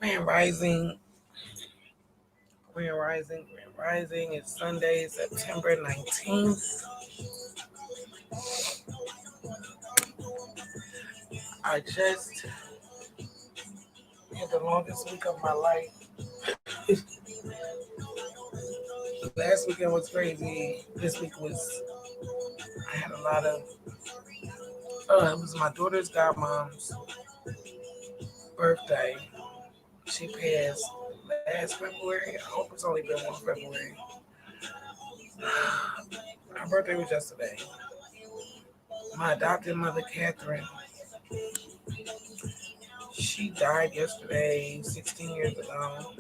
Grand Rising, Grand Rising, Grand Rising. It's Sunday, September 19th. I just had the longest week of my life. Last weekend was crazy. This week I had a lot of, it was my daughter's godmom's birthday. She passed last February. I hope it's only been one February. Her birthday was yesterday. My adopted mother, Catherine, she died yesterday, 16 years ago.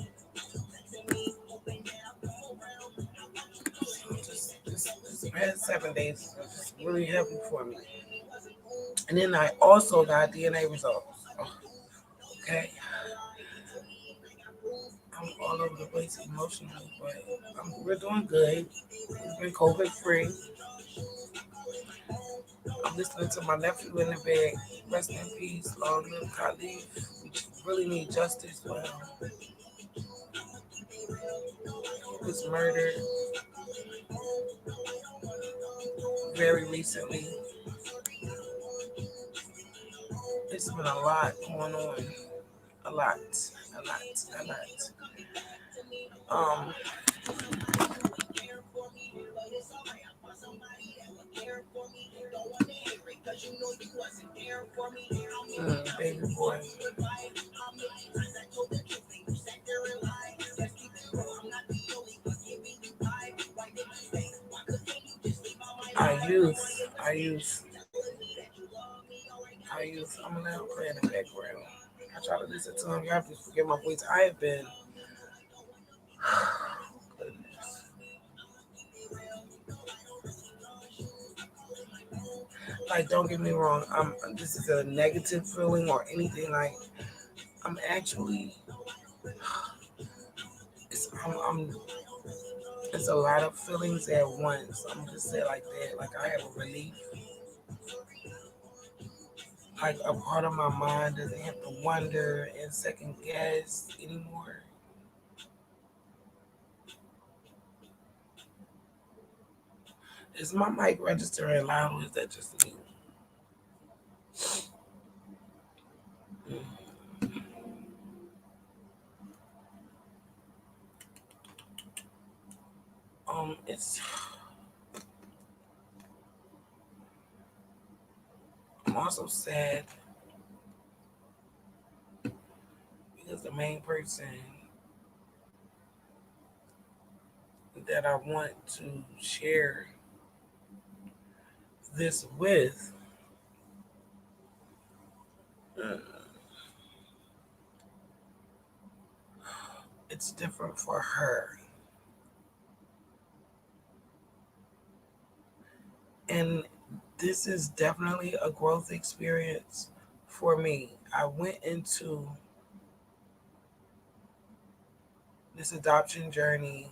So this past 7 days was just really heavy for me. And then I also got DNA results. Okay, I'm all over the place emotionally, but we're doing good. We've been COVID free. I'm listening to my nephew in the bed. Rest in peace, long live Khalif. We really need justice for him. He was murdered very recently. It's been a lot going on. A lot, a lot, a lot. Um, Baby boy. I use, I'm gonna let him play in the background. I try to listen to him. You have to forget my voice. I have been, goodness. Like, don't get me wrong. This is a negative feeling or anything. Like, I'm actually, I'm it's a lot of feelings at once. I'm just say like that. Like I have a relief. Like a part of my mind doesn't have to wonder and second guess anymore. Is my mic registering loud or is that just me? It's I'm also sad because the main person that I want to share this with, uh, it's different for her. And this is definitely a growth experience for me. I went into this adoption journey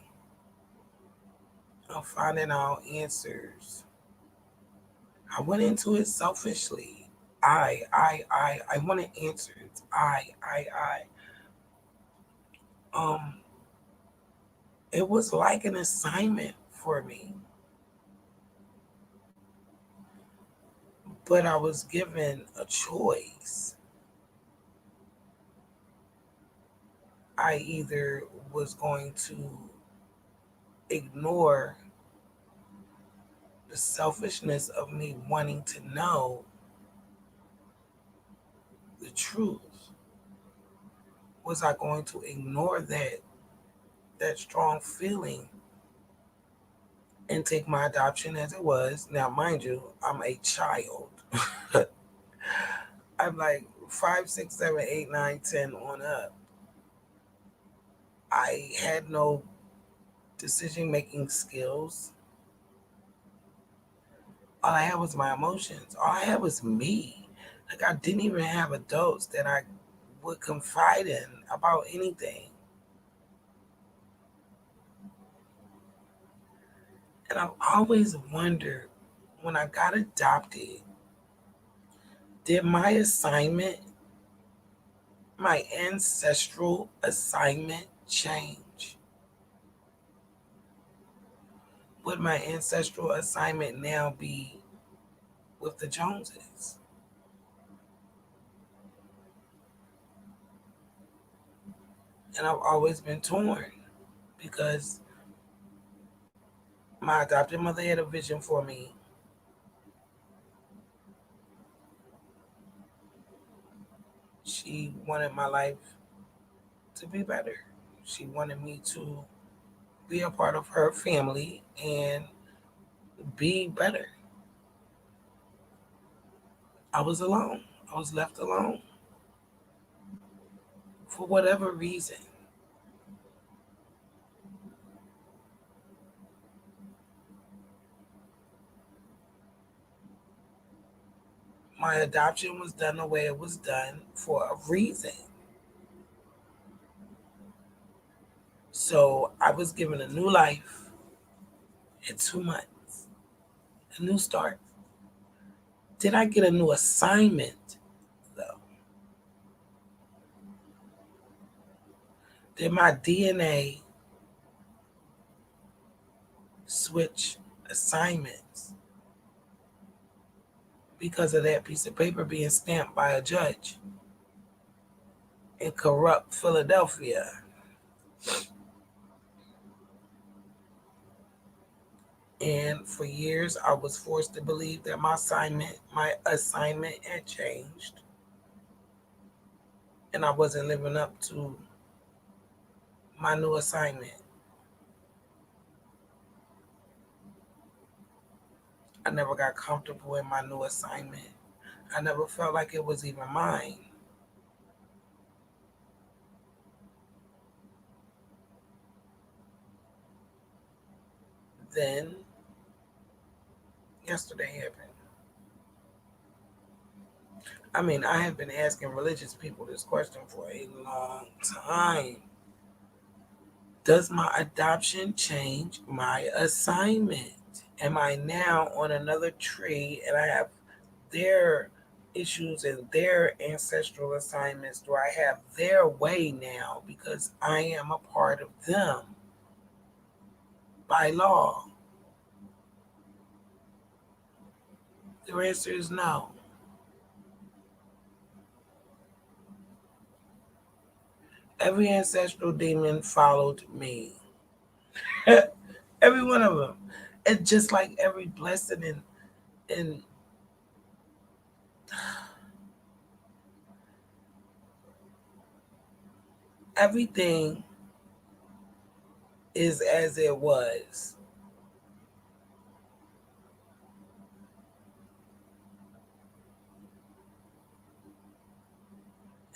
of finding out answers. I went into it selfishly. I wanted answers. I. Um, it was like an assignment for me, but I was given a choice. I either was going to ignore the selfishness of me wanting to know the truth. Was I going to ignore that strong feeling and take my adoption as it was? Now, mind you, I'm a child. I'm like 5, 6, 7, 8, 9, 10 on up. I had no decision making skills. All I had was my emotions. All I had was me. Like I didn't even have adults that I would confide in about anything. And I've always wondered when I got adopted, did my assignment, my ancestral assignment change? Would my ancestral assignment now be with the Joneses? And I've always been torn because my adopted mother had a vision for me. She wanted my life to be better. She wanted me to be a part of her family and be better. I was alone. I was left alone for whatever reason. My adoption was done the way it was done for a reason. So I was given a new life in 2 months, a new start. Did I get a new assignment though? Did my DNA switch assignments because of that piece of paper being stamped by a judge in corrupt Philadelphia? And for years, I was forced to believe that my assignment had changed, and I wasn't living up to my new assignment. I never got comfortable in my new assignment. I never felt like it was even mine. Then yesterday happened. I mean, I have been asking religious people this question for a long time. Does my adoption change my assignment? Am I now on another tree and I have their issues and their ancestral assignments? Do I have their way now because I am a part of them by law? The answer is no. Every ancestral demon followed me. Every one of them. And just like every blessing and everything is as it was.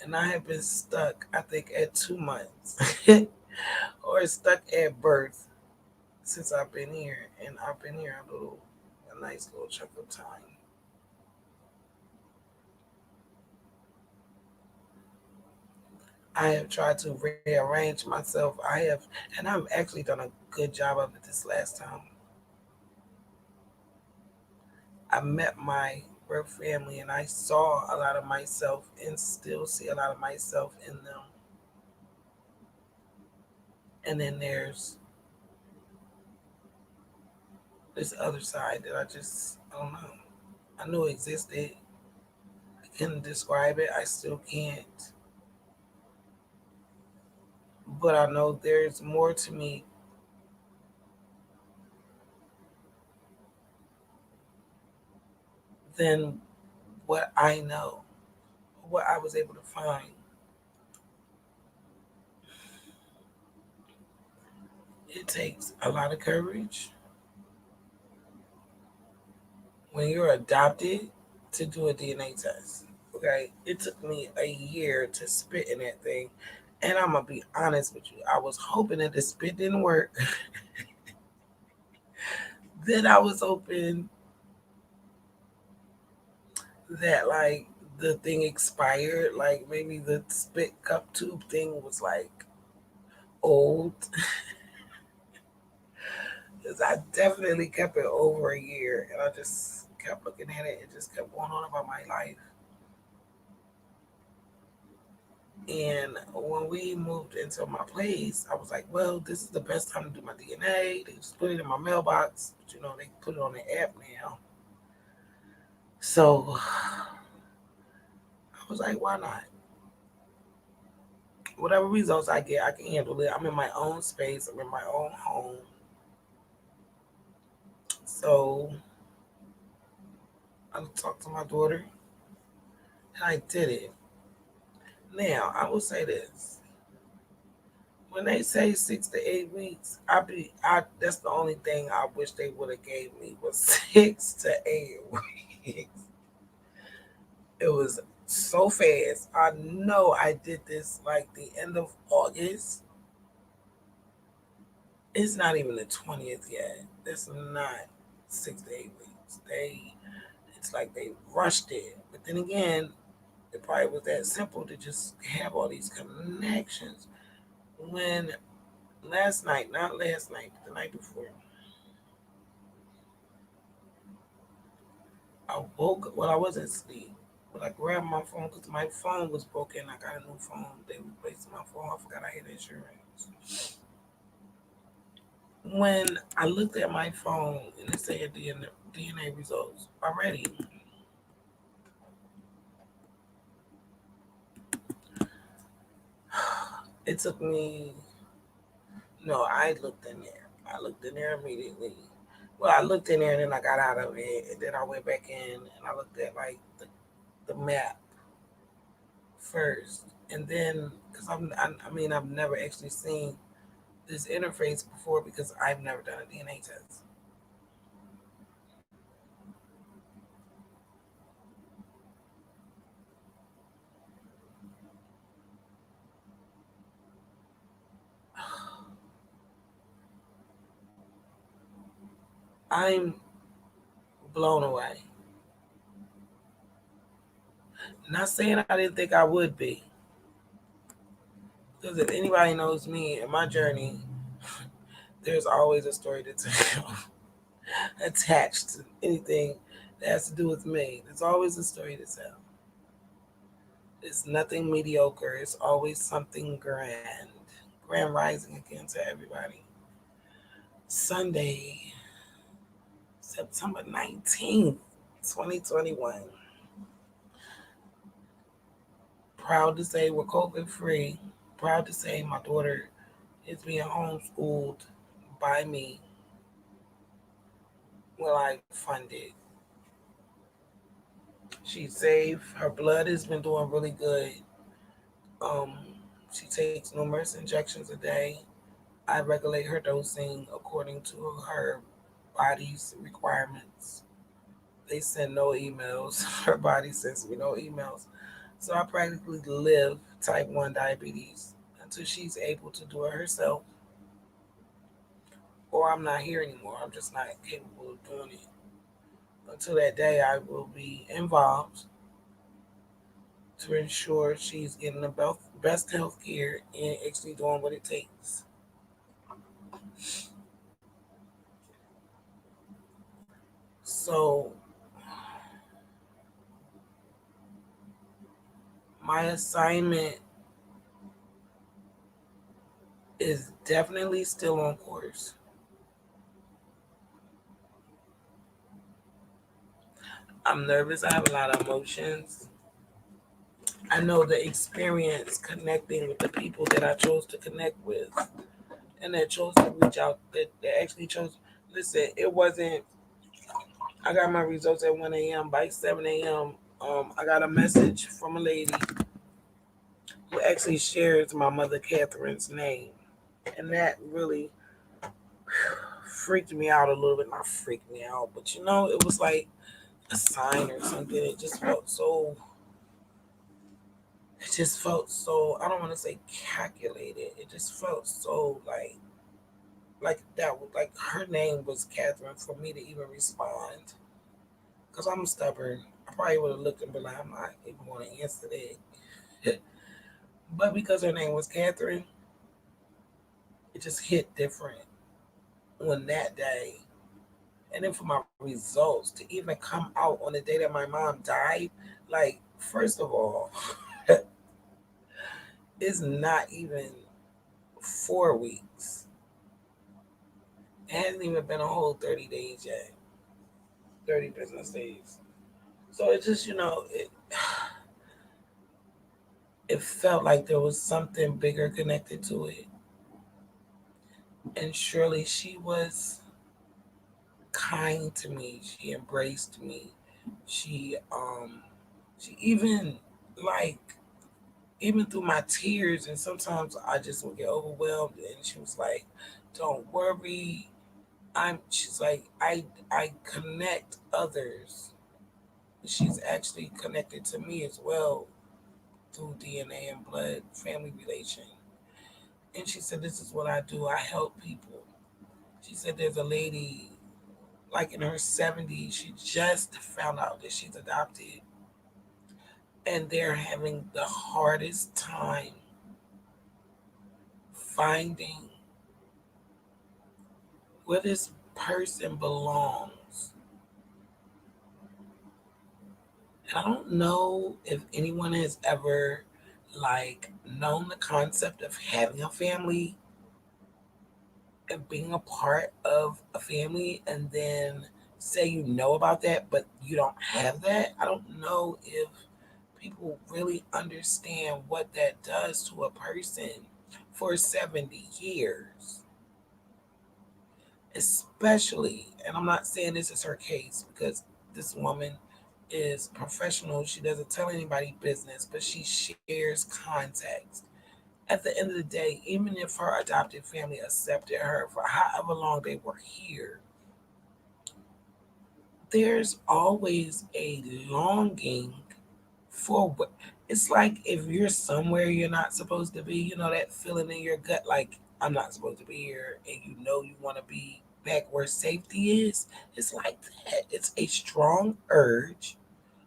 And I have been stuck, I think, at 2 months or stuck at birth since I've been here. And I've been here a nice little chunk of time. I have tried to rearrange myself. And I've actually done a good job of it this last time. I met my birth family and I saw a lot of myself and still see a lot of myself in them. And then there's this other side that I don't know. I knew existed. I couldn't describe it. I still can't. But I know there's more to me than what I know, what I was able to find. It takes a lot of courage when you're adopted to do a DNA test. Okay, it took me a year to spit in that thing, and I'm gonna be honest with you. I was hoping that the spit didn't work. Then I was hoping that like the thing expired, like maybe the spit cup tube thing was like old. Because I definitely kept it over a year, and I just kept looking at it and just kept going on about my life. And when we moved into my place, I was like, well, this is the best time to do my DNA. They just put it in my mailbox. But, they put it on the app now. So I was like, why not? Whatever results I get, I can handle it. I'm in my own space. I'm in my own home. So I talked to my daughter and I did it. Now, I will say this. When they say 6 to 8 weeks, that's the only thing I wish they would have gave me was 6 to 8 weeks. It was so fast. I know I did this like the end of August. It's not even the 20th yet. It's not 6 to 8 weeks. It's like they rushed it. But then again, it probably was that simple to just have all these connections. When last night, not last night, but the night before, I woke. Well, I wasn't asleep, but I grabbed my phone because my phone was broken. I got a new phone. They replaced my phone. I forgot I had insurance. When I looked at my phone and it said DNA results already, it took me. No, I looked in there. I looked in there immediately. Well, I looked in there and then I got out of it, and then I went back in and I looked at like the map first, and then because I mean I've never actually seen this interface before because I've never done a DNA test. I'm blown away. Not saying I didn't think I would be, because if anybody knows me and my journey, there's always a story to tell attached to anything that has to do with me. There's always a story to tell. It's nothing mediocre. It's always something grand. Grand rising again to everybody. Sunday, September 19th, 2021. Proud to say we're COVID free. Proud to say my daughter is being homeschooled by me. Well, I fund it. She's safe. Her blood has been doing really good. Um, she takes numerous injections a day. I regulate her dosing according to her body's requirements. They send no emails. Her body sends me no emails. So I practically live type 1 diabetes until she's able to do it herself, or I'm not here anymore. I'm just not capable of doing it. Until that day, I will be involved to ensure she's getting the best health care and actually doing what it takes. So, my assignment is definitely still on course. I'm nervous. I have a lot of emotions. I know the experience connecting with the people that I chose to connect with and that chose to reach out, that actually chose. Listen, it wasn't, I got my results at 1 a.m. By 7 a.m., I got a message from a lady who actually shares my mother Catherine's name. And that really freaked me out a little bit. Not freaked me out, but it was like a sign or something. It just felt so, I don't want to say calculated. It just felt so like that was like her name was Catherine for me to even respond. Because I'm stubborn. I probably would have looked and be like, I'm not even going to answer that. But because her name was Catherine, it just hit different on that day. And then for my results to even come out on the day that my mom died, like, first of all, It's not even 4 weeks. It hasn't even been a whole 30 days yet. 30 business days. So it just, it felt like there was something bigger connected to it. And surely she was kind to me. She embraced me. She she even like even through my tears, and sometimes I just would get overwhelmed, and she was like, "Don't worry." She's like, I connect others. She's actually connected to me as well through DNA and blood family relation. And she said, "This is what I do. I help people." She said, "There's a lady like in her 70s. She just found out that she's adopted, and they're having the hardest time finding where this person belongs." And I don't know if anyone has ever like known the concept of having a family and being a part of a family, and then say you know about that but you don't have that. I don't know if people really understand what that does to a person for 70 years, especially. And I'm not saying this is her case, because this woman is professional. She doesn't tell anybody business, but she shares context. At the end of the day, even if her adopted family accepted her for however long they were here, there's always a longing for what it's like if you're somewhere you're not supposed to be, that feeling in your gut like, I'm not supposed to be here, and you want to be back where safety is. It's like that. It's a strong urge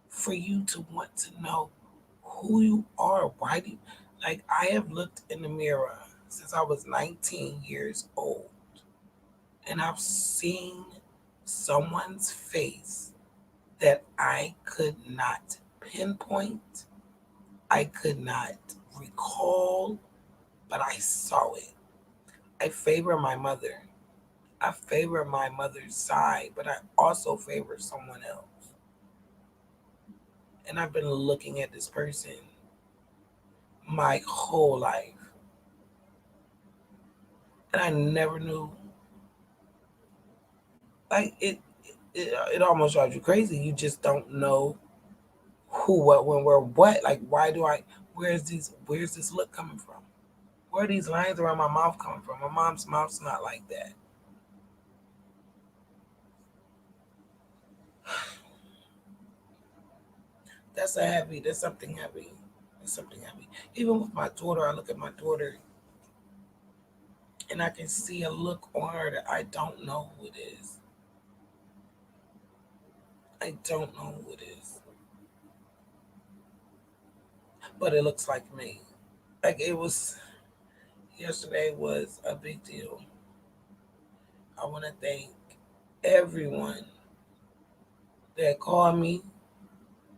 for you to want to know who you are. Why do you, like, I have looked in the mirror since I was 19 years old, and I've seen someone's face that I could not pinpoint, I could not recall, but I saw it. I favor my mother. I favor my mother's side, but I also favor someone else. And I've been looking at this person my whole life, and I never knew. Like it almost drives you crazy. You just don't know who, what, when, where, what. Like, why do I? Where's this look coming from? Where are these lines around my mouth coming from? My mom's mouth's not like that. That's something heavy. That's something heavy. Even with my daughter, I look at my daughter and I can see a look on her that I don't know who it is. I don't know who it is. But it looks like me. Like, it was yesterday was a big deal. I want to thank everyone that called me.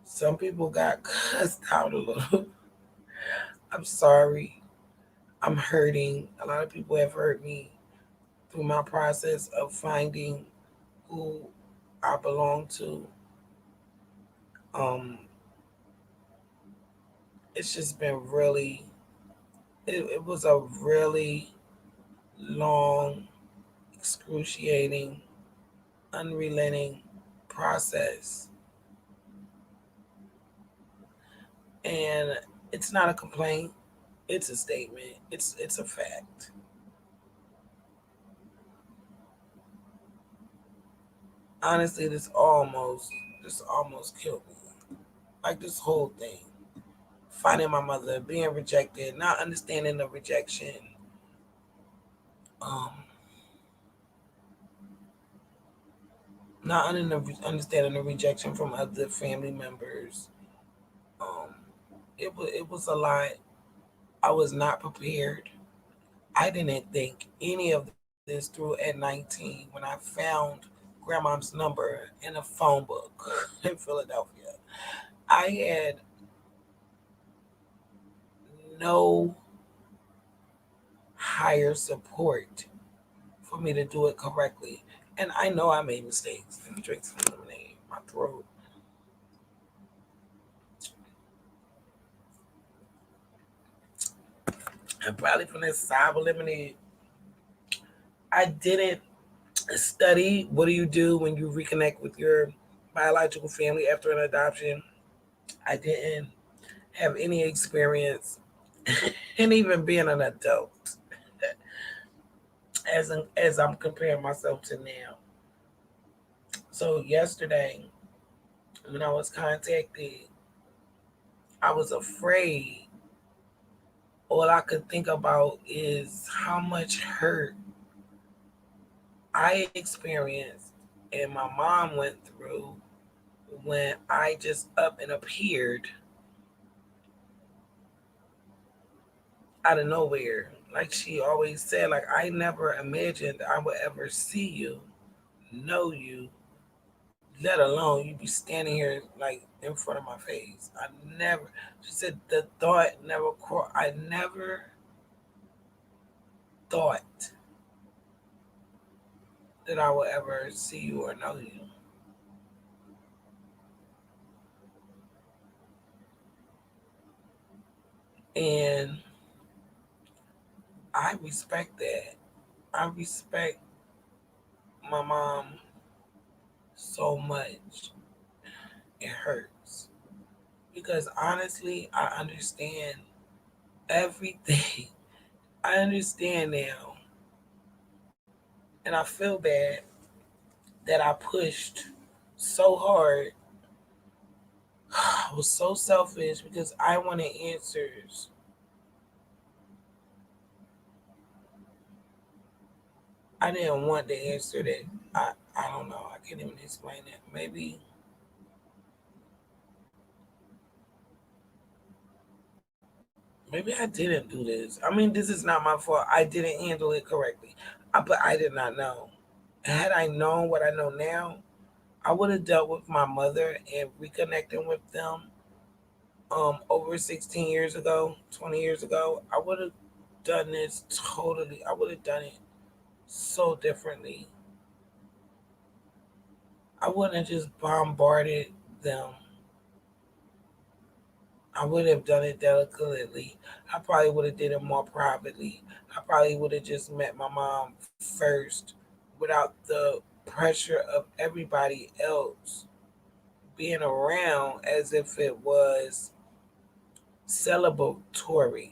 Some people got cussed out a little. I'm sorry. I'm hurting. A lot of people have hurt me through my process of finding who I belong to. Um, it's just been really, it was a really long, excruciating, unrelenting process. And it's not a complaint, it's a statement. It's a fact. Honestly, this almost killed me. Like, this whole thing. Finding my mother, being rejected, not understanding the rejection, um, not understanding the rejection from other family members. Um, it was a lot. I was not prepared. I didn't think any of this through at 19 when I found grandmom's number in a phone book in Philadelphia. I had no higher support for me to do it correctly. And I know I made mistakes. Let me drink some lemonade. My throat. And probably from this sour lemonade, I didn't study what do you do when you reconnect with your biological family after an adoption. I didn't have any experience and even being an adult as I'm comparing myself to now. So yesterday when I was contacted, I was afraid. All I could think about is how much hurt I experienced and my mom went through when I just up and appeared out of nowhere. Like she always said, like I never imagined I would ever see you, know you, let alone you be standing here like in front of my face. I never. She said the thought never. I never thought that I would ever see you or know you, and I respect that. I respect my mom so much. It hurts because honestly, I understand everything. I understand now, and I feel bad that I pushed so hard. I was so selfish because I wanted answers. I didn't want the answer that I don't know. I can't even explain it. Maybe I didn't do this. I mean, this is not my fault. I didn't handle it correctly. But I did not know. Had I known what I know now, I would have dealt with my mother and reconnecting with them over 16 years ago, 20 years ago. I would have done this totally. I would have done it so differently. I wouldn't have just bombarded them. I would have done it delicately. I probably would have did it more privately. I probably would have just met my mom first without the pressure of everybody else being around as if it was celebratory.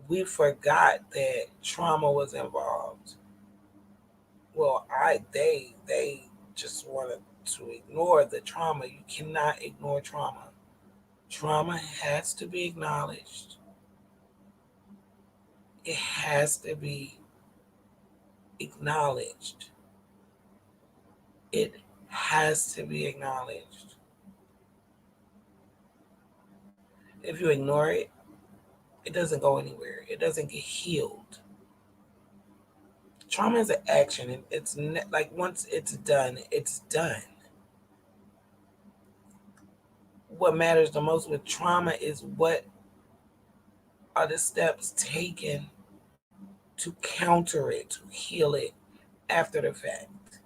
We forgot that trauma was involved. Well, they just wanted to ignore the trauma. You cannot ignore trauma. Trauma has to be acknowledged. It has to be acknowledged. It has to be acknowledged. If you ignore it, it doesn't go anywhere. It doesn't get healed. Trauma is an action, and like once it's done, it's done. What matters the most with trauma is what are the steps taken to counter it, to heal it after the fact.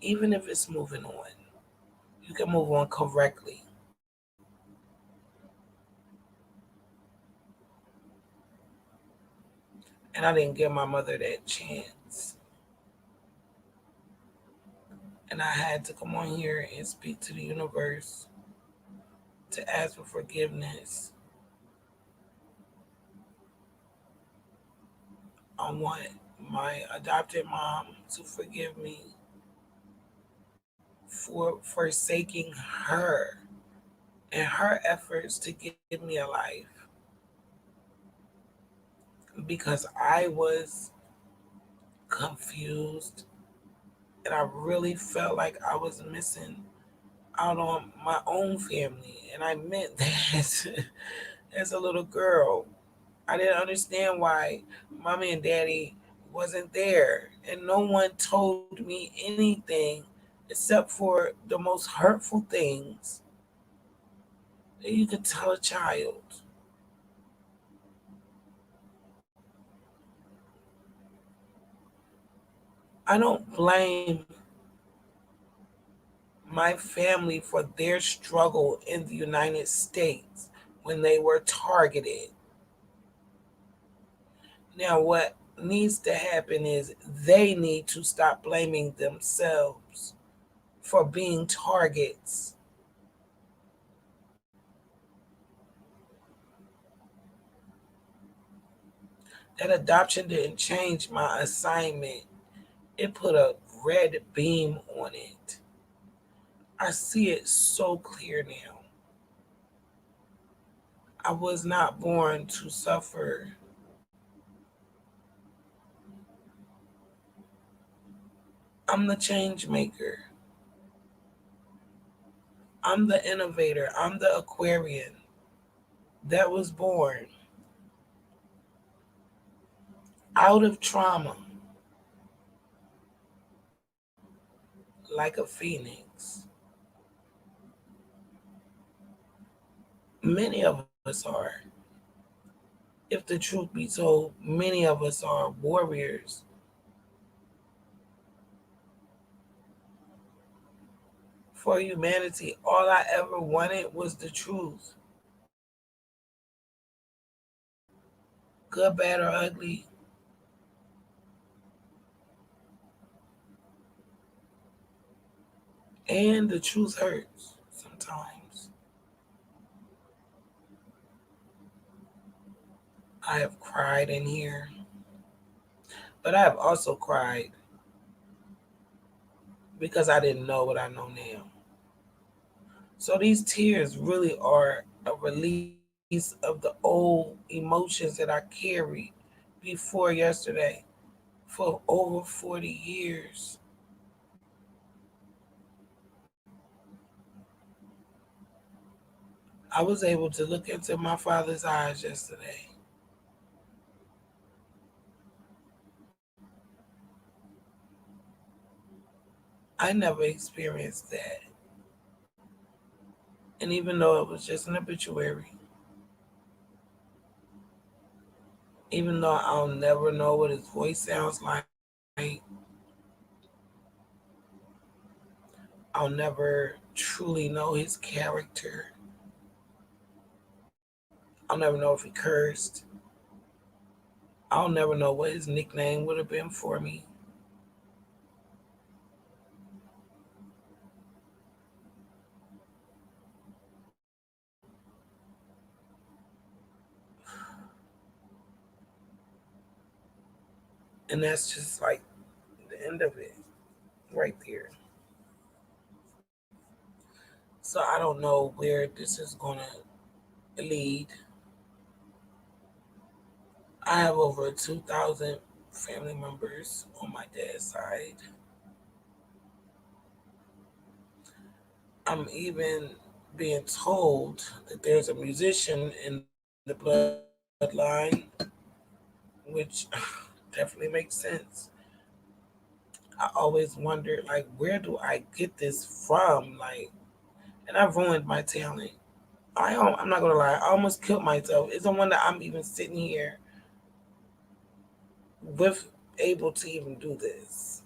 Even if it's moving on, you can move on correctly. And I didn't give my mother that chance. And I had to come on here and speak to the universe to ask for forgiveness. I want my adopted mom to forgive me for forsaking her and her efforts to give me a life because I was confused and I really felt like I was missing out on my own family. And I meant that as a little girl. I didn't understand why mommy and daddy wasn't there. And no one told me anything except for the most hurtful things that you could tell a child. I don't blame my family for their struggle in the United States when they were targeted. Now, what needs to happen is they need to stop blaming themselves for being targets. That adoption didn't change my assignment, it put a red beam on it. I see it so clear now. I was not born to suffer. I'm the change maker. I'm the innovator. I'm the Aquarian that was born out of trauma like a phoenix. Many of us are. If the truth be told, many of us are warriors for humanity. All I ever wanted was the truth. Good, bad, or ugly. And the truth hurts sometimes. I have cried in here, but I have also cried because I didn't know what I know now. So these tears really are a release of the old emotions that I carried before yesterday for over 40 years. I was able to look into my father's eyes yesterday. I never experienced that. And even though it was just an obituary, even though I'll never know what his voice sounds like, I'll never truly know his character. I'll never know if he cursed. I'll never know what his nickname would have been for me. And that's just like the end of it right there. So I don't know where this is going to lead. I have over 2,000 family members on my dad's side. I'm even being told that there's a musician in the bloodline, which definitely makes sense. I always wondered, like, where do I get this from? Like, and I've ruined my talent. I'm not gonna lie, I almost killed myself. It's the one that I'm even sitting here with, able to even do this.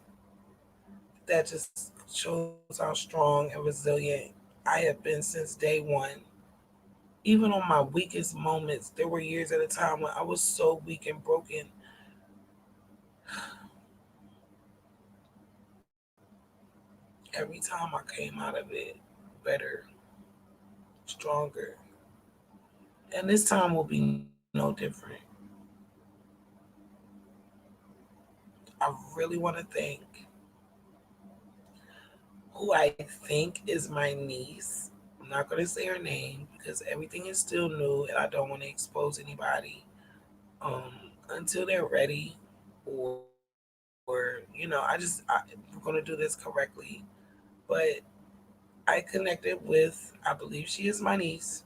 That just shows how strong and resilient I have been since day one. Even on my weakest moments, there were years at a time when I was so weak and broken. Every time I came out of it better, stronger. And this time will be no different. I really want to thank who I think is my niece. I'm not going to say her name because everything is still new and I don't want to expose anybody um, until they're ready. Or, I'm going to do this correctly. But I connected with, I believe she is my niece.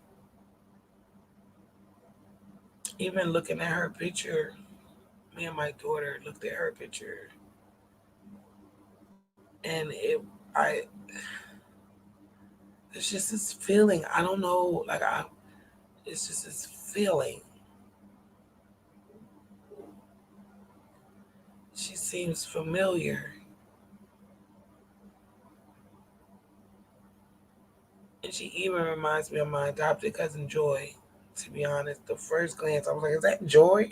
Even looking at her picture, me and my daughter looked at her picture, and I, it's just this feeling. I don't know, it's just this feeling. She seems familiar. She even reminds me of my adopted cousin Joy. To be honest, the first glance I was like, "Is that Joy?"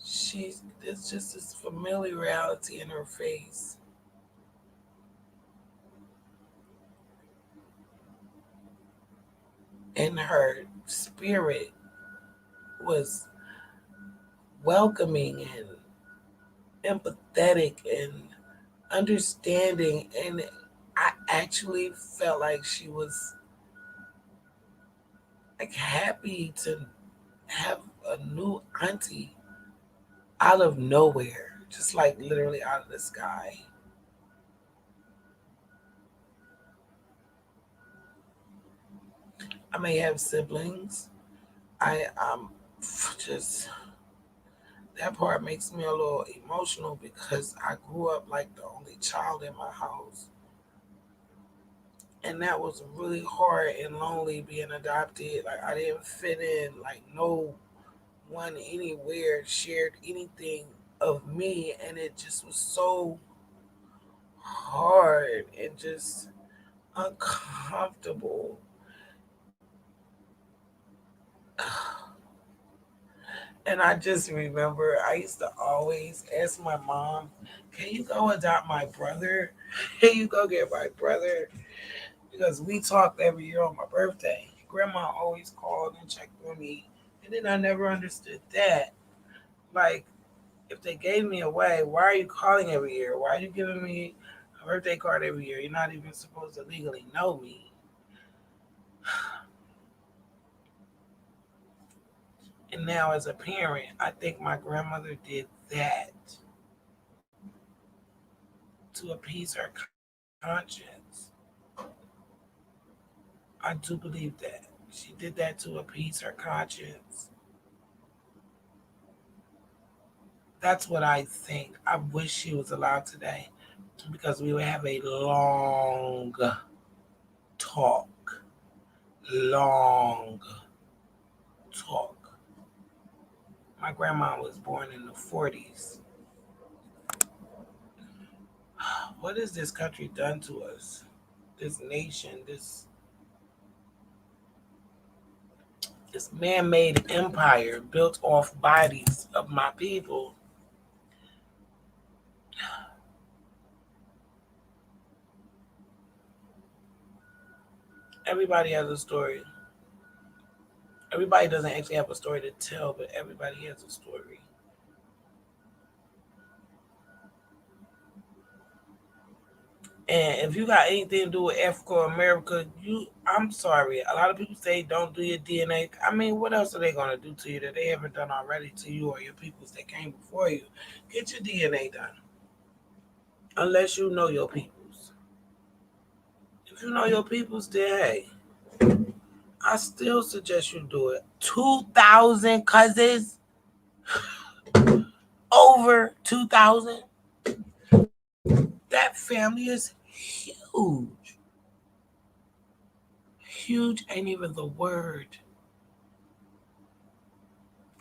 She's There's just this familiarity in her face, and her spirit was welcoming and empathetic and understanding, and I actually felt like she was like happy to have a new auntie out of nowhere, just like literally out of the sky. I may have siblings. I just that part makes me a little emotional because I grew up like the only child in my house, and that was really hard and lonely being adopted. Like I didn't fit in. Like no one anywhere shared anything of me, and it just was so hard and just uncomfortable. And I just remember I used to always ask my mom, "Can you go adopt my brother? Can you go get my brother?" Because we talked every year on my birthday. Grandma always called and checked on me. And then I never understood that. Like, if they gave me away, why are you calling every year? Why are you giving me a birthday card every year? You're not even supposed to legally know me. And now, as a parent, I think my grandmother did that to appease her conscience. I do believe that. She did that to appease her conscience. That's what I think. I wish she was alive today because we would have a long talk. Long talk. My grandma was born in the 40s. What has this country done to us? This nation, this man-made empire built off bodies of my people. Everybody has a story. Everybody doesn't actually have a story to tell, but everybody has a story. And if you got anything to do with Africa or America, I'm sorry. A lot of people say don't do your DNA. I mean, what else are they gonna do to you that they haven't done already to you or your peoples that came before you? Get your DNA done. Unless you know your peoples. If you know your peoples, then hey, I still suggest you do it. 2,000 cousins, over 2,000. That family is huge. Huge ain't even the word.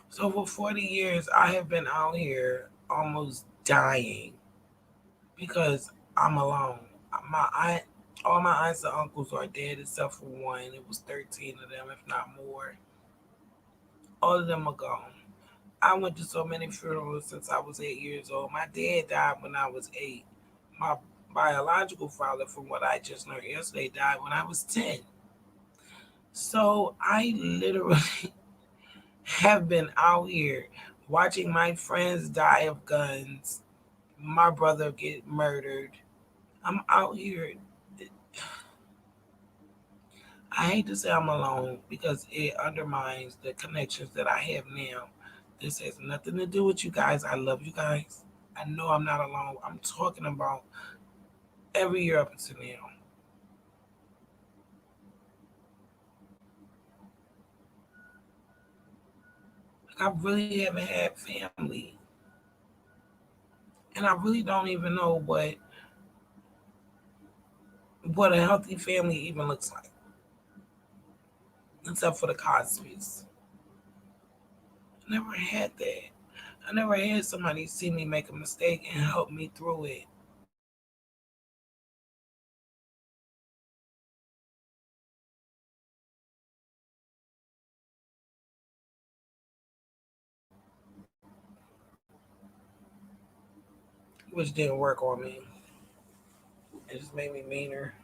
So for 40 years, I have been out here almost dying because I'm alone. My aunt, all my aunts and uncles are dead except for one. It was 13 of them, if not more. All of them are gone. I went to so many funerals since I was 8 years old. My dad died when I was eight. My biological father, from what I just learned yesterday, died when I was 10. So I literally have been out here watching my friends die of guns, my brother get murdered. I'm out here. I hate to say I'm alone because it undermines the connections that I have now. This has nothing to do with you guys. I love you guys. I know I'm not alone. I'm talking about every year up until now. Like, I really haven't had family. And I really don't even know what a healthy family even looks like, except for the Cosby's. I never had that. I never had somebody see me make a mistake and help me through it. which didn't work on me. It just made me meaner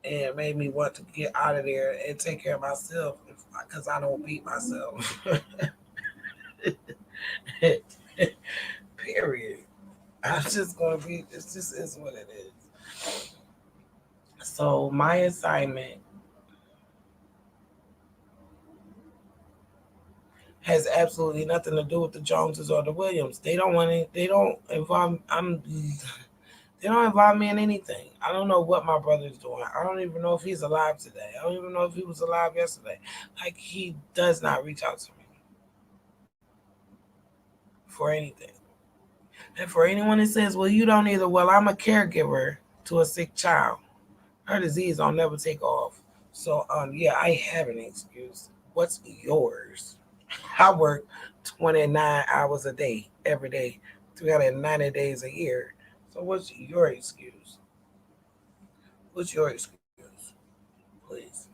and made me want to get out of there and take care of myself because I don't beat myself. Period. I'm just gonna be. This just is what it is. So my assignment has absolutely nothing to do with the Joneses or the Williams. They don't want it. They don't involve. They don't involve me in anything. I don't know what my brother's doing. I don't even know if he's alive today. I don't even know if he was alive yesterday. Like he does not reach out to me for anything. And for anyone that says, "Well, you don't either," well, I'm a caregiver to a sick child. Her disease don't never take off. So yeah, I have an excuse. What's yours? I work 29 hours a day, every day, 390 days a year. So what's your excuse? What's your excuse? Please.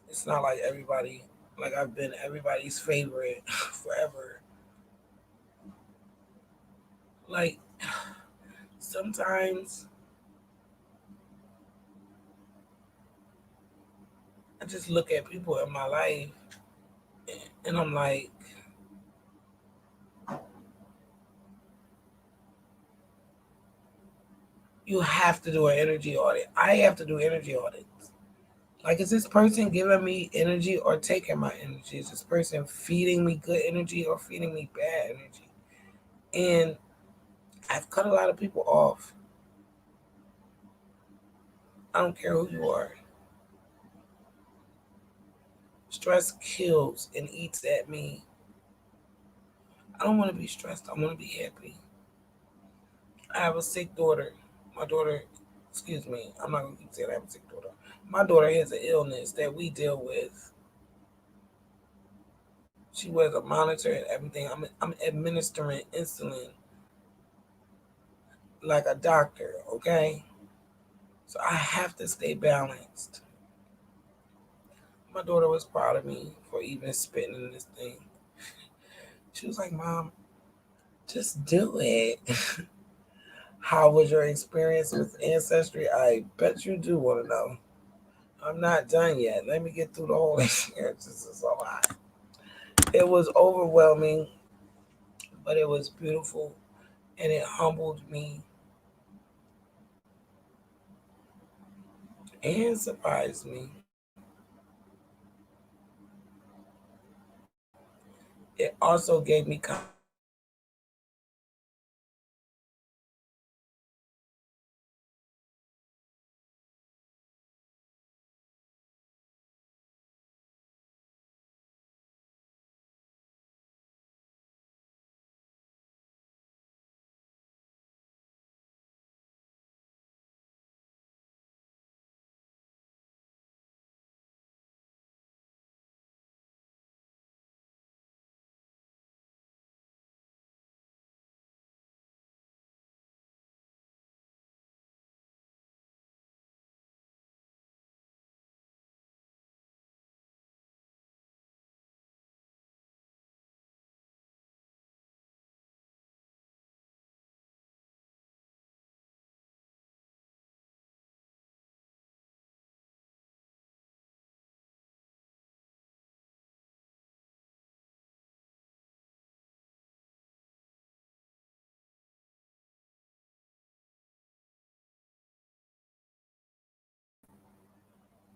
It's not like everybody, like I've been everybody's favorite forever. Like sometimes I just look at people in my life and I'm like, you have to do an energy audit. I have to do energy audits. Like, is this person giving me energy or taking my energy? Is this person feeding me good energy or feeding me bad energy? And I've cut a lot of people off. I don't care who you are. Stress kills and eats at me. I don't want to be stressed. I want to be happy. I have a sick daughter. My daughter, excuse me, I'm not going to keep saying I have a sick daughter. My daughter has an illness that we deal with. She wears a monitor and everything. I'm administering insulin like a doctor, okay? So I have to stay balanced. My daughter was proud of me for even spitting in this thing. She was like, "Mom, just do it." How was your experience with Ancestry? I bet you do want to know. I'm not done yet. Let me get through the whole experience. This is a lot. It was overwhelming, but it was beautiful and it humbled me and surprised me. It also gave me confidence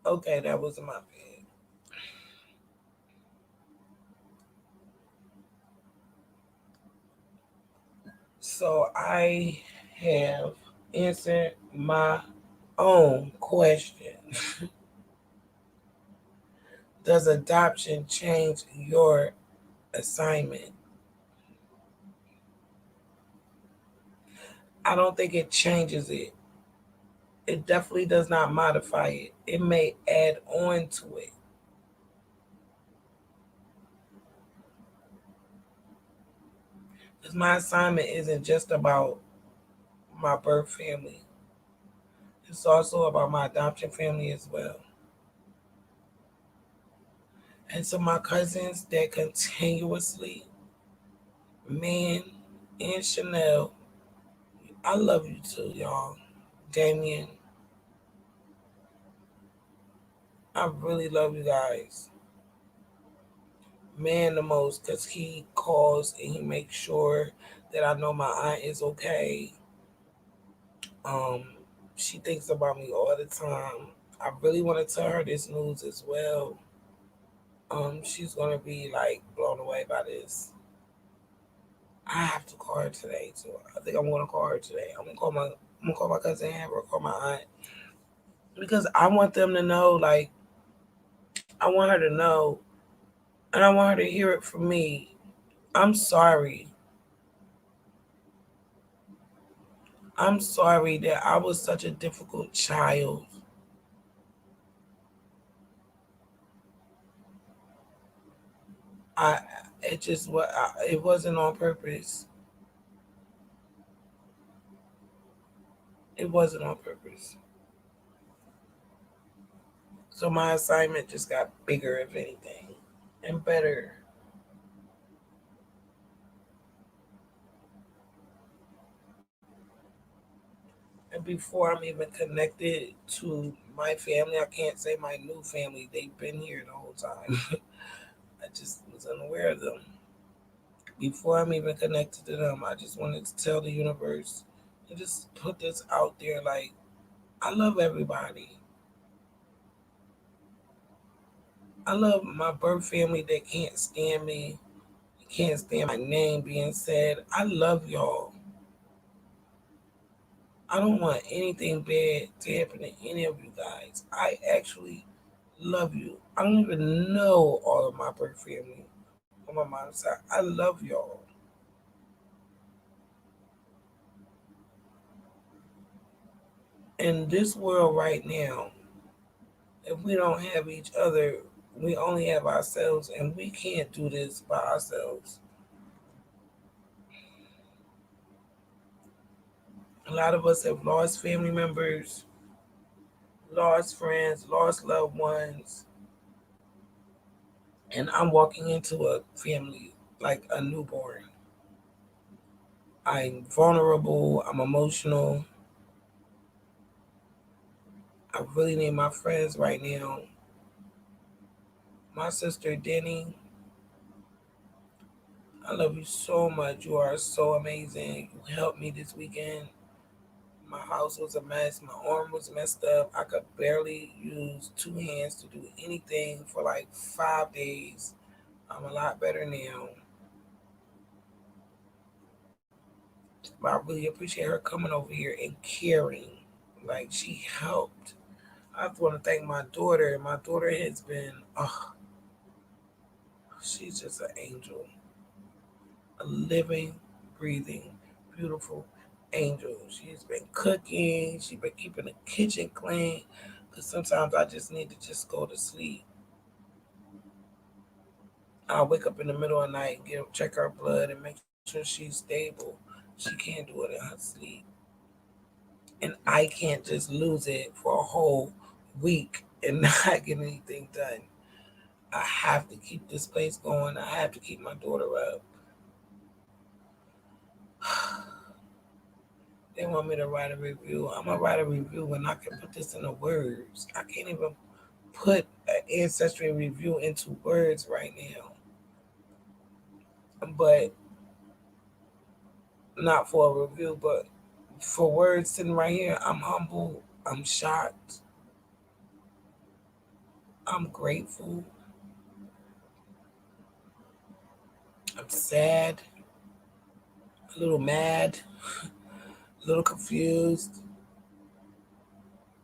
Okay, that was my bad. So I have answered my own question. Does adoption change your assignment? I don't think it changes it. It definitely does not modify it. It may add on to it. Because my assignment isn't just about my birth family, it's also about my adoption family as well. And so my cousins that continuously, man, and Chanel. I love you too, y'all. Damien, I really love you guys. Man, the most, because he calls and he makes sure that I know my aunt is okay. Um, she thinks about me all the time. I really want to tell her this news as well. She's gonna be like blown away by this. I have to call her today too. I think I'm gonna call her today. I'm gonna call my cousin Amber, call my aunt because I want them to know. Like I want her to know, and I want her to hear it from me. I'm sorry. I'm sorry that I was such a difficult child. I it just what it wasn't on purpose. It wasn't on purpose. So my assignment just got bigger, if anything, and better. And before I'm even connected to my family, I can't say my new family. They've been here the whole time. I just was unaware of them. Before I'm even connected to them, I just wanted to tell the universe and just put this out there. Like I love everybody. I love my birth family that can't stand me, can't stand my name being said. I love y'all. I don't want anything bad to happen to any of you guys. I actually love you. I don't even know all of my birth family on my mom's side. I love y'all. In this world right now, if we don't have each other, we only have ourselves, and we can't do this by ourselves. A lot of us have lost family members, lost friends, lost loved ones, and I'm walking into a family like a newborn. I'm vulnerable, I'm emotional. I really need my friends right now. My sister Denny, I love you so much. You are so amazing. You helped me this weekend. My house was a mess. My arm was messed up. I could barely use two hands to do anything for like 5 days. I'm a lot better now. But I really appreciate her coming over here and caring. Like she helped. I want to thank my daughter. My daughter has been, oh, she's just an angel, a living, breathing, beautiful angel. She's been cooking. She's been keeping the kitchen clean. Because sometimes I just need to just go to sleep. I'll wake up in the middle of the night, check her blood, and make sure she's stable. She can't do it in her sleep, and I can't just lose it for a whole week and not get anything done. I have to keep this place going. I have to keep my daughter up. They want me to write a review. I'm gonna write a review when I can put this into words. I can't even put an ancestry review into words right now. But not for a review, but for words sitting right here. I'm humble. I'm shocked. I'm grateful. I'm sad. A little mad. A little confused.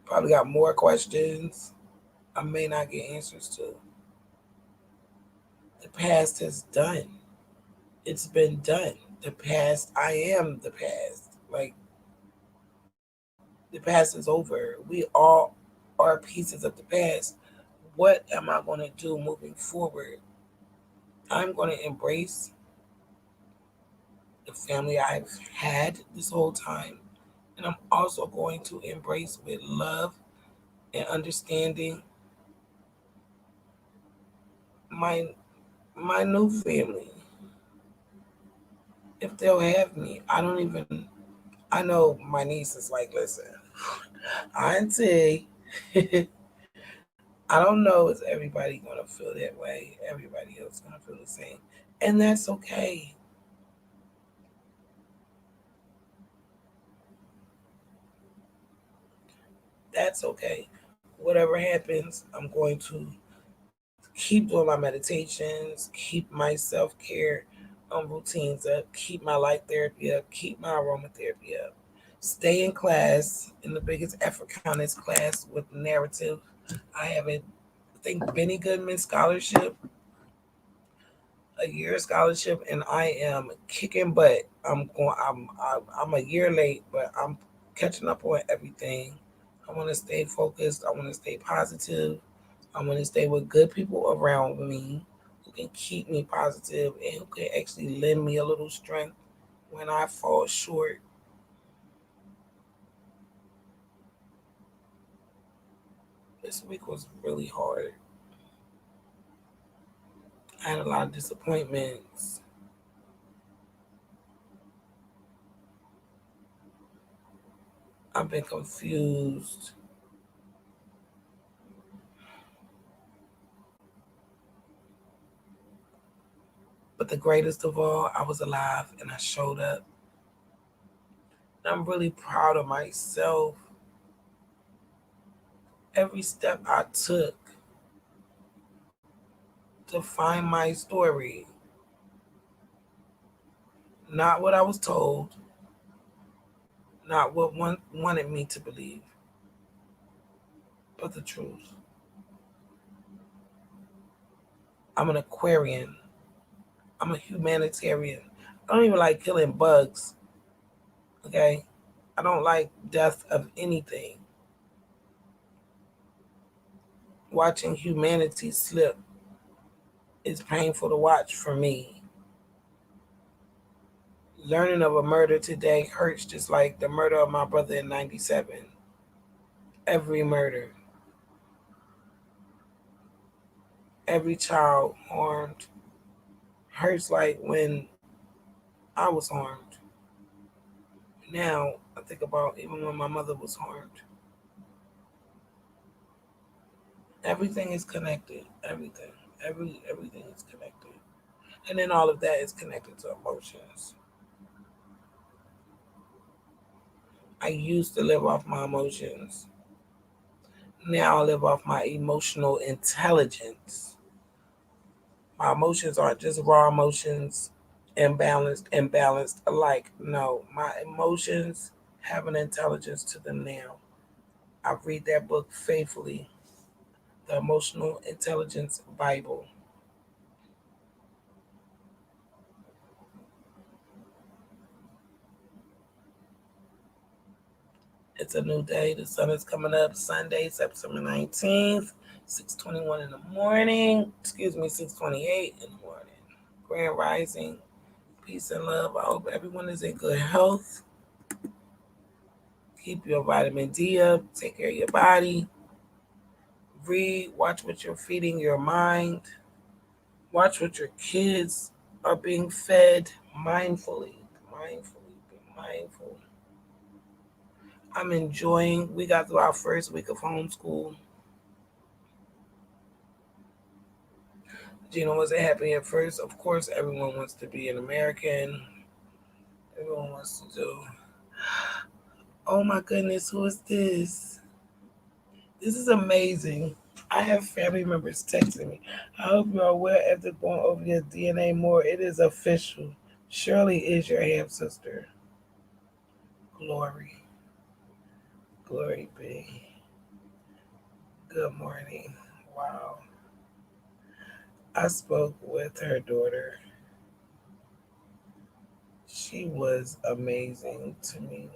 Probably got more questions I may not get answers to. The past is done. It's been done. The past, I am the past. Like, the past is over. We all are pieces of the past. What am I going to do moving forward? I'm going to embrace the family I've had this whole time. And I'm also going to embrace with love and understanding my my new family. if they'll have me. I don't even. I know my niece is like, listen, auntie. I don't know is everybody gonna feel that way. Everybody else gonna feel the same, and that's okay. That's okay. Whatever happens, I'm going to keep doing my meditations, keep my self care routines up, keep my light therapy up, keep my aromatherapy up. Stay in class in the biggest Africanist class with narrative. I have a I think Benny Goodman scholarship, a year scholarship, and I am kicking butt. I'm a year late, but I'm catching up on everything. I want to stay focused. I want to stay positive. I want to stay with good people around me who can keep me positive and who can actually lend me a little strength when I fall short. This week was really hard. I had a lot of disappointments. I've been confused. But the greatest of all, I was alive and I showed up. And I'm really proud of myself. Every step I took to find my story, not what I was told, not what one wanted me to believe, but the truth. I'm an Aquarian. I'm a humanitarian. I don't even like killing bugs, okay? I don't like death of anything. Watching humanity slip is painful to watch for me. Learning of a murder today hurts just like the murder of my brother in 97. Every murder, every child harmed hurts like when I was harmed. Now I think about even when my mother was harmed. Everything is connected. Everything. Everything is connected. And then all of that is connected to emotions. I used to live off my emotions. Now I live off my emotional intelligence. My emotions aren't just raw emotions, imbalanced alike. No, my emotions have an intelligence to them now. I read that book faithfully, the Emotional Intelligence Bible. It's a new day. The sun is coming up Sunday, September 19th, 6:21 in the morning. Excuse me, 6:28 in the morning. Grand Rising, peace and love. I hope everyone is in good health. Keep your vitamin D up. Take care of your body. Read. Watch what you're feeding your mind. Watch what your kids are being fed mindfully. Mindfully. Be mindful. I'm enjoying. We got through our first week of homeschool. Gina wasn't happy at first. Of course, everyone wants to be an American. Everyone wants to do. Oh my goodness, who is this? This is amazing. I have family members texting me. I hope you are well after going over your DNA more. It is official. Shirley is your half sister. Glory. Glory be. Good morning. Wow. I spoke with her daughter. She was amazing to me.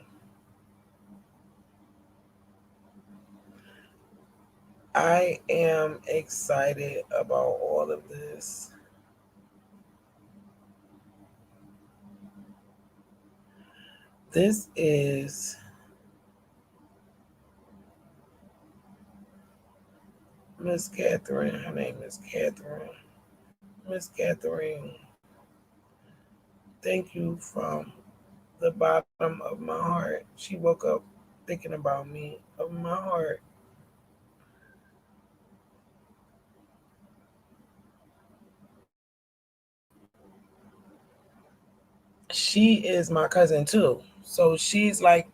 I am excited about all of this. This is Miss Catherine. Her name is Catherine. Miss Catherine Thank you from the bottom of my heart. She woke up thinking about me of my heart. She is my cousin too. So she's like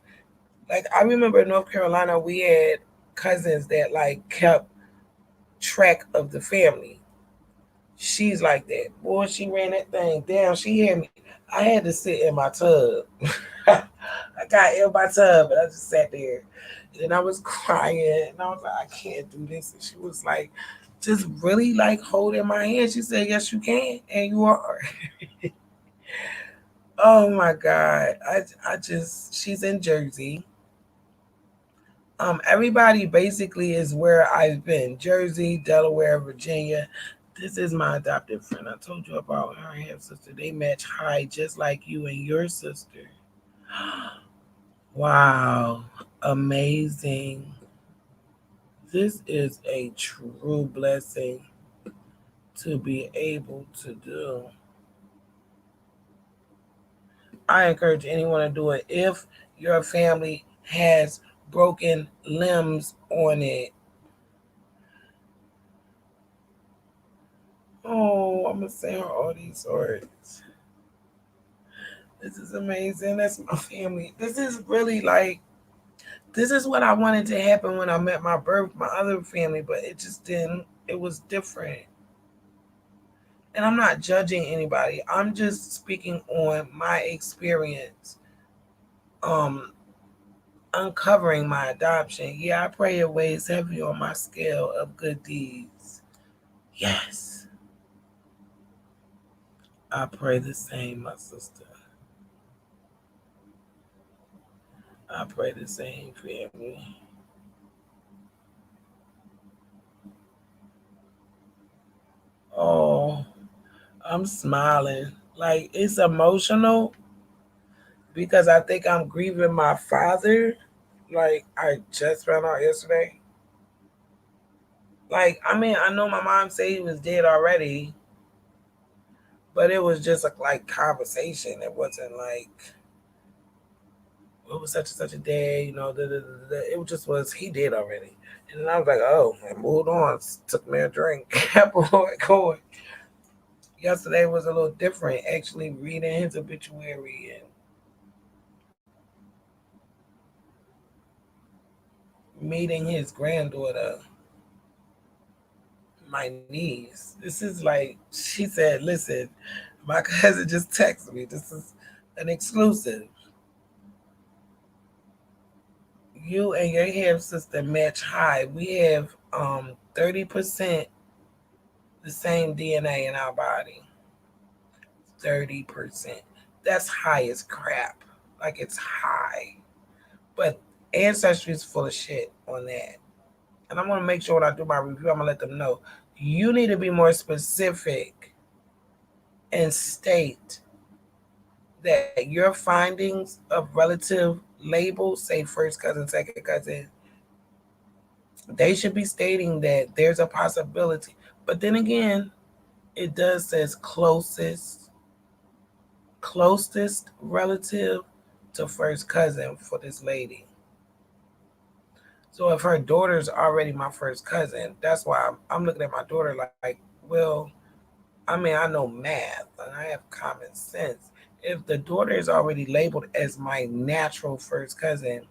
I remember in North Carolina we had cousins that like kept track of the family. She's like that. Boy, she ran that thing down. She had me. I had to sit in my tub. I got in my tub and I just sat there. And I was crying and I was like, I can't do this. And she was like, just really like holding my hand. She said, yes, you can. And you are. Oh my God. I just, she's in Jersey. Everybody basically is where I've been: Jersey, Delaware, Virginia. This is my adopted friend. I told you about her half sister. They match high, just like you and your sister. Wow, amazing. This is a true blessing to be able to do. I encourage anyone to do it if your family has broken limbs on it. Oh, I'm gonna say her all these words. This is amazing. That's my family. This is really like this is what I wanted to happen when I met my other family, but it just didn't. It was different. And I'm not judging anybody. I'm just speaking on my experience, um, uncovering my adoption. Yeah, I pray it weighs heavy on my scale of good deeds. Yes, I pray the same, my sister. I pray the same, family. Oh, I'm smiling. Like it's emotional because I think I'm grieving my father. Like I just found out yesterday. Like I mean, I know my mom said he was dead already, but it was just a like conversation. It wasn't like it was such and such a day, you know. It just was he did already, and then I was like, oh, and moved on. Took me a drink, kept on going. Yesterday was a little different. Actually, reading his obituary and meeting his granddaughter, my niece. This is like she said, listen, my cousin just texted me. This is an exclusive. You and your half sister match high. We have 30% the same DNA in our body. 30%. That's high as crap. Like it's high. But Ancestry is full of shit on that. And I'm gonna make sure when I do my review, I'm gonna let them know. You need to be more specific and state that your findings of relative labels, say first cousin, second cousin, they should be stating that there's a possibility. But then again, it does says closest relative to first cousin for this lady. So if her daughter's already my first cousin, that's why I'm looking at my daughter like, well, I mean, I know math and I have common sense. If the daughter is already labeled as my natural first cousin,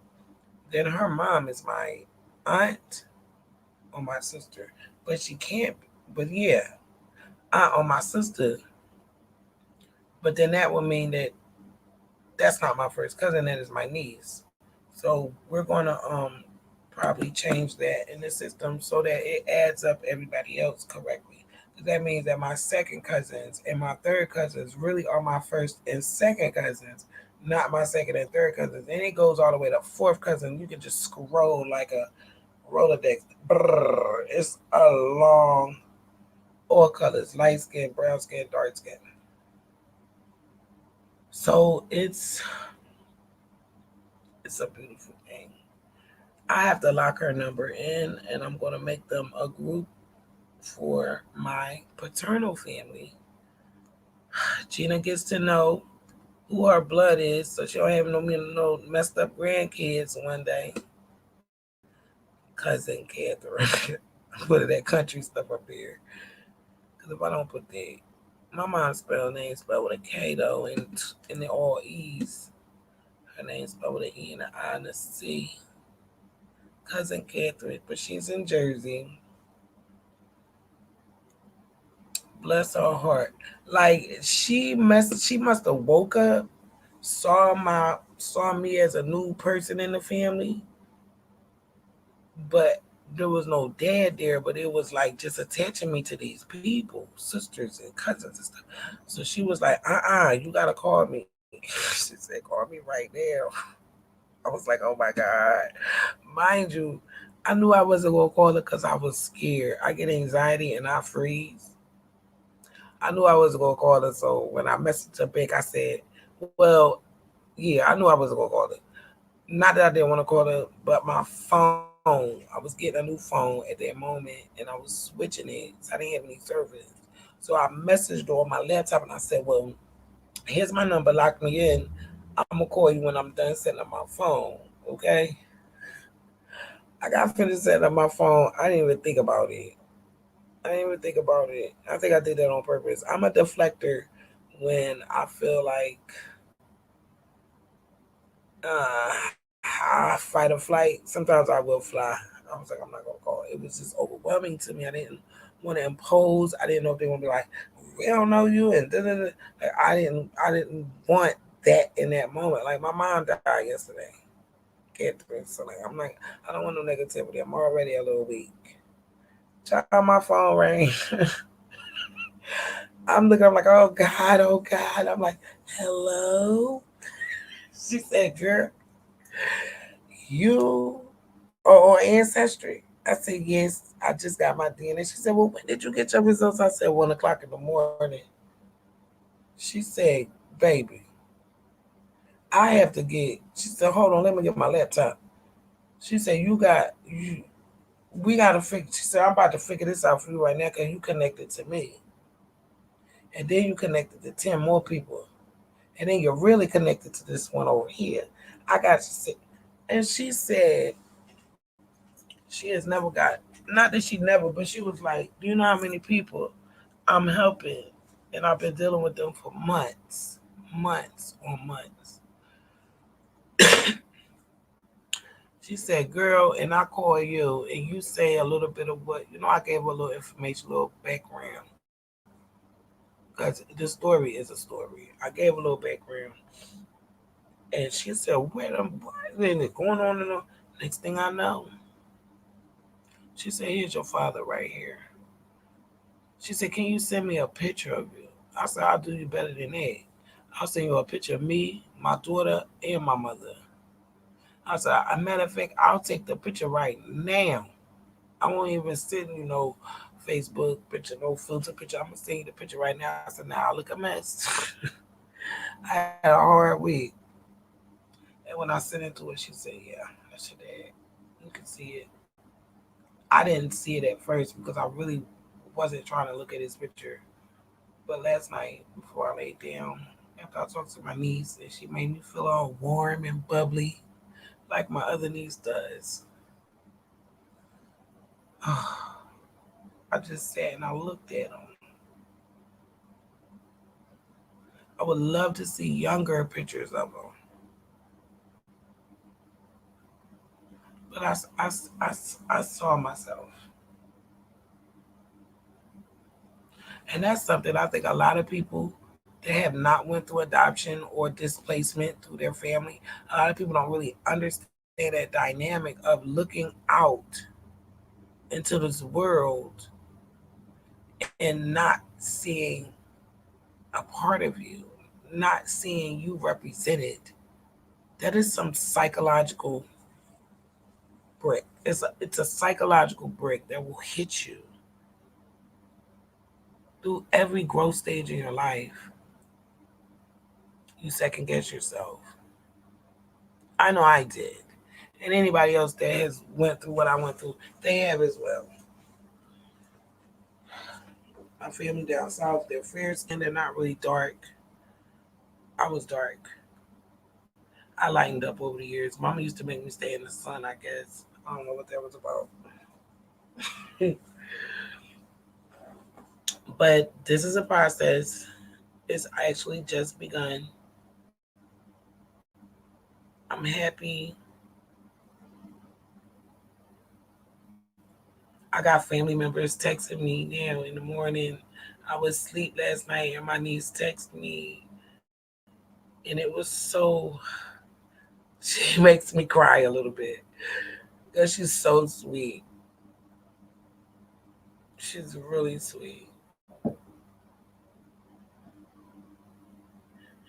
then her mom is my aunt or my sister. But she can't, but yeah, aunt or my sister. But then that would mean that that's not my first cousin, that is my niece. So we're gonna probably change that in the system so that it adds up everybody else correctly. That means that my second cousins and my third cousins really are my first and second cousins, not my second and third cousins. And it goes all the way to fourth cousin. You can just scroll like a Rolodex. Brrr. It's a long, all colors: light skin, brown skin, dark skin. So it's a beautiful thing. I have to lock her number in, and I'm going to make them a group for my paternal family. Gina gets to know. who her blood is, so she don't have no messed up grandkids one day. Cousin Catherine. Put that country stuff up there. Because if I don't put that, my mom spelled name spelled with a K though, and they're all E's. Her name spelled with an E and an I and a C. Cousin Catherine, but she's in Jersey. Bless her heart. Like she must have woke up, saw me as a new person in the family, but there was no dad there, but it was like just attaching me to these people, sisters and cousins and stuff. So she was like, you gotta call me. She said, call me right now. I was like, oh my God. Mind you, I knew I wasn't gonna call her because I was scared. I get anxiety and I freeze. I knew I wasn't gonna call her, so when I messaged her back, I said, well, yeah, I knew I wasn't gonna call her. Not that I didn't want to call her, but my phone, I was getting a new phone at that moment and I was switching it. So I didn't have any service. So I messaged her on my laptop and I said, well, here's my number, lock me in. I'm gonna call you when I'm done setting up my phone. Okay. I got finished setting up my phone. I didn't even think about it. I didn't even think about it. I think I did that on purpose. I'm a deflector when I feel like I fight or flight. Sometimes I will fly. I was like, I'm not gonna call. It was just overwhelming to me. I didn't want to impose. I didn't know if they were gonna be like, we don't know you, and da, da, da. Like, I didn't want that in that moment. Like my mom died yesterday, Catherine. So like, I'm like, I don't want no negativity. I'm already a little weak. Child, my phone rang. I'm looking. I'm like, oh God, oh God. I'm like, hello. She said, girl, you or ancestry. I said, yes, I just got my DNA. She said, well, when did you get your results? I said, 1 o'clock in the morning. She said, baby, I have to get, she said, hold on, let me get my laptop. She said, we got to figure, she said, I'm about to figure this out for you right now because you connected to me. And then you connected to 10 more people. And then you're really connected to this one over here. I got you. And she said, she has never got, not that she never, but she was like, do you know how many people I'm helping? And I've been dealing with them for months, months on months. She said, girl, and I call you and you say a little bit of what, I gave her a little information, a little background. Because the story is a story. I gave her a little background. And she said, what is it going on? Next thing I know, she said, here's your father right here. She said, can you send me a picture of you? I said, I'll do you better than that. I'll send you a picture of me, my daughter, and my mother. I said, a matter of fact, I'll take the picture right now. I won't even send you no Facebook picture, no filter picture. I'm gonna send you the picture right now. I said, now I look a mess. I had a hard week. And when I sent it to her, she said, yeah, that's your dad. You can see it. I didn't see it at first because I really wasn't trying to look at his picture. But last night, before I laid down, after I talked to my niece, and she made me feel all warm and bubbly, like my other niece does. I just sat and I looked at him. I would love to see younger pictures of him. But I saw myself. And that's something I think a lot of people that have not went through adoption or displacement through their family, a lot of people don't really understand that dynamic of looking out into this world and not seeing a part of you, not seeing you represented. That is some psychological brick. It's a psychological brick that will hit you through every growth stage in your life. You second guess yourself. I know I did. And anybody else that has went through what I went through, they have as well. My family down south, they're fair skinned, they're not really dark. I was dark. I lightened up over the years. Mama used to make me stay in the sun, I guess. I don't know what that was about. But this is a process. It's actually just begun. I'm happy. I got family members texting me now in the morning. I was asleep last night and my niece texted me, and it was so. She makes me cry a little bit because she's so sweet. She's really sweet.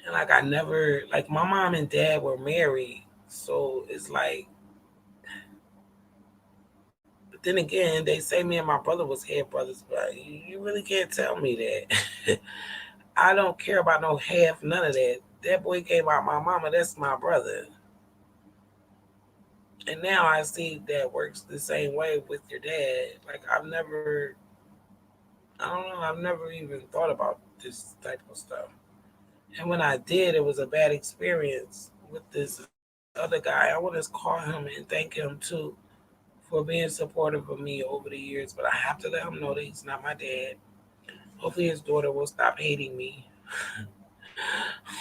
And like I never like my mom and dad were married, so it's like. But then again, they say me and my brother was half brothers, but you really can't tell me that. I don't care about no half, none of that. That boy came out my mama. That's my brother. And now I see that works the same way with your dad. Like I don't know, I've never even thought about this type of stuff. And when I did, it was a bad experience with this other guy. I want to call him and thank him too for being supportive of me over the years. But I have to let him know that he's not my dad. Hopefully, his daughter will stop hating me.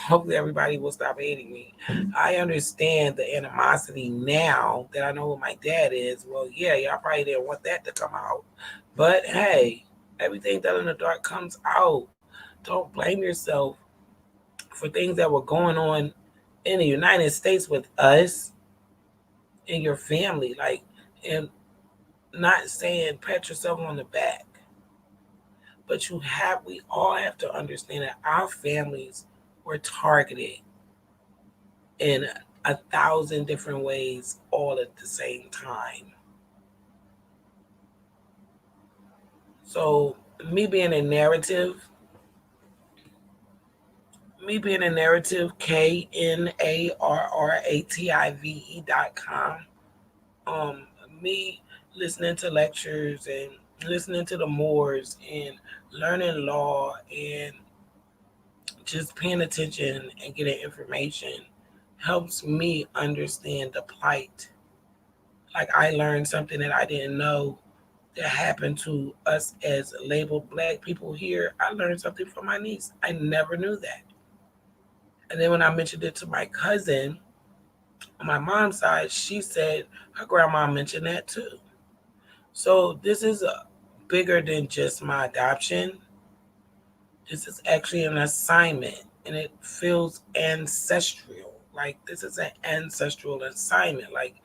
Hopefully, everybody will stop hating me. I understand the animosity now that I know who my dad is. Well, yeah, y'all probably didn't want that to come out. But hey, everything done in the dark comes out. Don't blame yourself for things that were going on in the United States with us and your family. Like, and not saying pat yourself on the back, but we all have to understand that our families were targeted in a thousand different ways all at the same time. So me being a narrative, KNARRATIVE.com. Um, me listening to lectures and listening to the Moors and learning law and just paying attention and getting information helps me understand the plight. Like I learned something that I didn't know that happened to us as labeled black people here. I learned something from my niece. I never knew that. And then when I mentioned it to my cousin on my mom's side, she said her grandma mentioned that too. So this is bigger than just my adoption. This is actually an assignment and it feels ancestral. Like this is an ancestral assignment. Like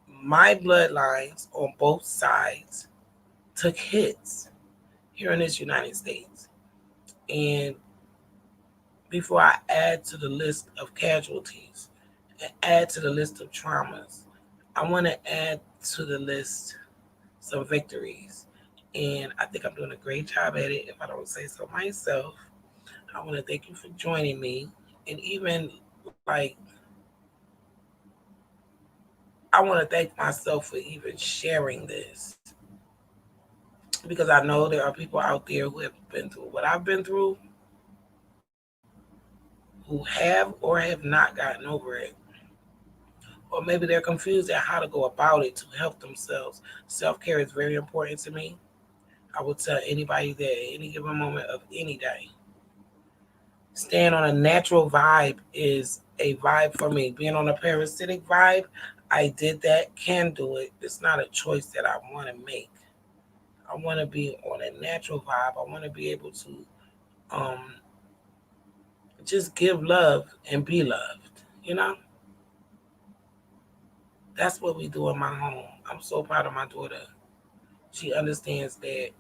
my bloodlines on both sides took hits here in this United States. And before I add to the list of casualties and add to the list of traumas, I want to add to the list some victories. And I think I'm doing a great job at it if I don't say so myself. I want to thank you for joining me. And even like, I want to thank myself for even sharing this because I know there are people out there who have been through what I've been through, who have or have not gotten over it. Or maybe they're confused at how to go about it to help themselves. Self care is very important to me. I will tell anybody that at any given moment of any day. Staying on a natural vibe is a vibe for me. Being on a parasitic vibe, I did that, can do it. It's not a choice that I want to make. I want to be on a natural vibe. I want to be able to um, just give love and be loved. You know, that's what we do in my home. I'm so proud of my daughter. She understands that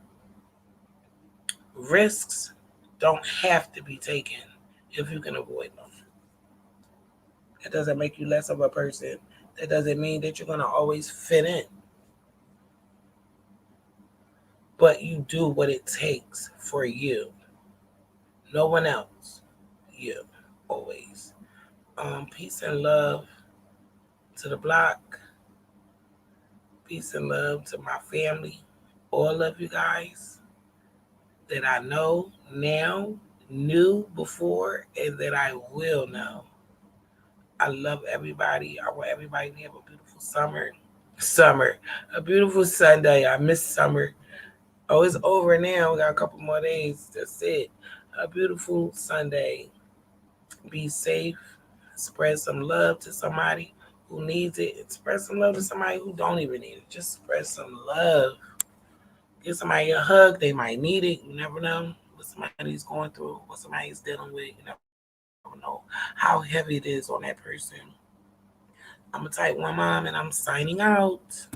risks don't have to be taken if you can avoid them. That doesn't make you less of a person. That doesn't mean that you're going to always fit in, but you do what it takes for you. No one else. You. Always. Peace and love to the block. Peace and love to my family. All of you guys that I know now knew before and that I will know. I love everybody. I want everybody to have a beautiful summer. Summer. A beautiful Sunday. I miss summer. Oh, it's over now. We got a couple more days. That's it. A beautiful Sunday. Be safe. Spread some love to somebody who needs it. And spread some love to somebody who don't even need it. Just spread some love. Give somebody a hug. They might need it. You never know what somebody's going through, what somebody's dealing with. You never know how heavy it is on that person. I'm a type one mom and I'm signing out.